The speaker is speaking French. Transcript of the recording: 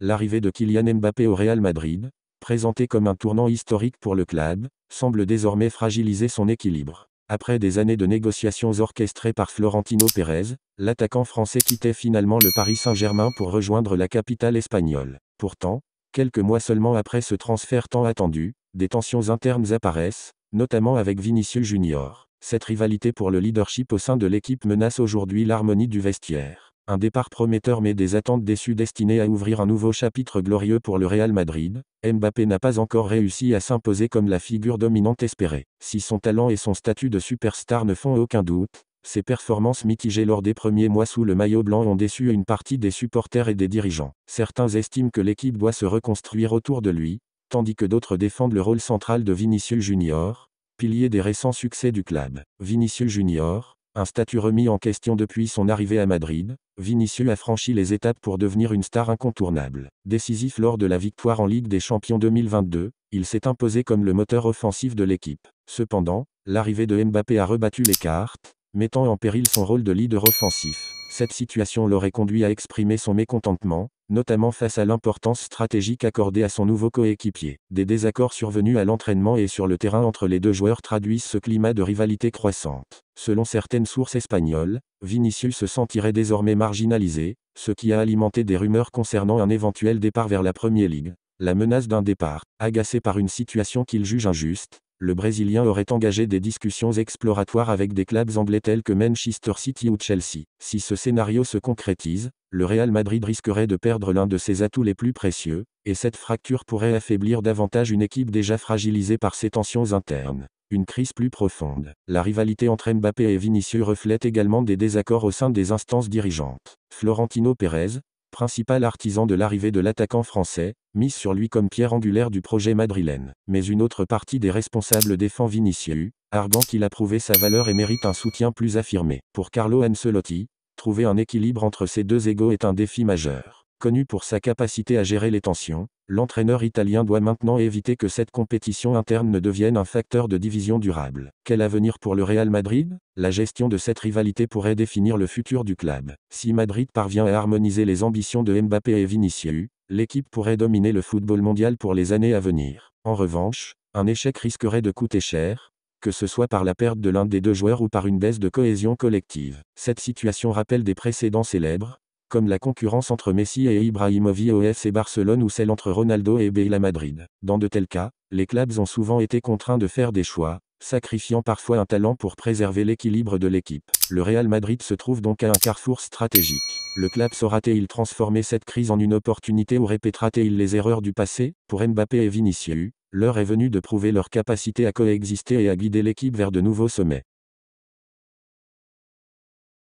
l'arrivée de Kylian Mbappé au Real Madrid, présenté comme un tournant historique pour le club, semble désormais fragiliser son équilibre. Après des années de négociations orchestrées par Florentino Pérez, l'attaquant français quittait finalement le Paris Saint-Germain pour rejoindre la capitale espagnole. Pourtant, quelques mois seulement après ce transfert tant attendu, des tensions internes apparaissent, notamment avec Vinicius Junior. Cette rivalité pour le leadership au sein de l'équipe menace aujourd'hui l'harmonie du vestiaire. Un départ prometteur mais des attentes déçues destinées à ouvrir un nouveau chapitre glorieux pour le Real Madrid. Mbappé n'a pas encore réussi à s'imposer comme la figure dominante espérée. Si son talent et son statut de superstar ne font aucun doute, ses performances mitigées lors des premiers mois sous le maillot blanc ont déçu une partie des supporters et des dirigeants. Certains estiment que l'équipe doit se reconstruire autour de lui, tandis que d'autres défendent le rôle central de Vinicius Junior, pilier des récents succès du club. Vinicius Junior, un statut remis en question depuis son arrivée à Madrid, Vinicius a franchi les étapes pour devenir une star incontournable. Décisif lors de la victoire en Ligue des Champions 2022, il s'est imposé comme le moteur offensif de l'équipe. Cependant, l'arrivée de Mbappé a rebattu les cartes, mettant en péril son rôle de leader offensif. Cette situation l'aurait conduit à exprimer son mécontentement, notamment face à l'importance stratégique accordée à son nouveau coéquipier. Des désaccords survenus à l'entraînement et sur le terrain entre les deux joueurs traduisent ce climat de rivalité croissante. Selon certaines sources espagnoles, Vinicius se sentirait désormais marginalisé, ce qui a alimenté des rumeurs concernant un éventuel départ vers la Premier League. La menace d'un départ, agacé par une situation qu'il juge injuste, le Brésilien aurait engagé des discussions exploratoires avec des clubs anglais tels que Manchester City ou Chelsea. Si ce scénario se concrétise, le Real Madrid risquerait de perdre l'un de ses atouts les plus précieux, et cette fracture pourrait affaiblir davantage une équipe déjà fragilisée par ses tensions internes. Une crise plus profonde. La rivalité entre Mbappé et Vinicius reflète également des désaccords au sein des instances dirigeantes. Florentino Pérez, principal artisan de l'arrivée de l'attaquant français, mise sur lui comme pierre angulaire du projet madrilène. Mais une autre partie des responsables défend Vinicius, arguant qu'il a prouvé sa valeur et mérite un soutien plus affirmé. Pour Carlo Ancelotti, trouver un équilibre entre ces deux égos est un défi majeur. Connu pour sa capacité à gérer les tensions, l'entraîneur italien doit maintenant éviter que cette compétition interne ne devienne un facteur de division durable. Quel avenir pour le Real Madrid ? La gestion de cette rivalité pourrait définir le futur du club. Si Madrid parvient à harmoniser les ambitions de Mbappé et Vinicius, l'équipe pourrait dominer le football mondial pour les années à venir. En revanche, un échec risquerait de coûter cher, que ce soit par la perte de l'un des deux joueurs ou par une baisse de cohésion collective. Cette situation rappelle des précédents célèbres, comme la concurrence entre Messi et Ibrahimovic au FC Barcelone ou celle entre Ronaldo et Bale à Madrid. Dans de tels cas, les clubs ont souvent été contraints de faire des choix, sacrifiant parfois un talent pour préserver l'équilibre de l'équipe. Le Real Madrid se trouve donc à un carrefour stratégique. Le club saura-t-il transformer cette crise en une opportunité ou répétera-t-il les erreurs du passé ? Pour Mbappé et Vinicius, l'heure est venue de prouver leur capacité à coexister et à guider l'équipe vers de nouveaux sommets.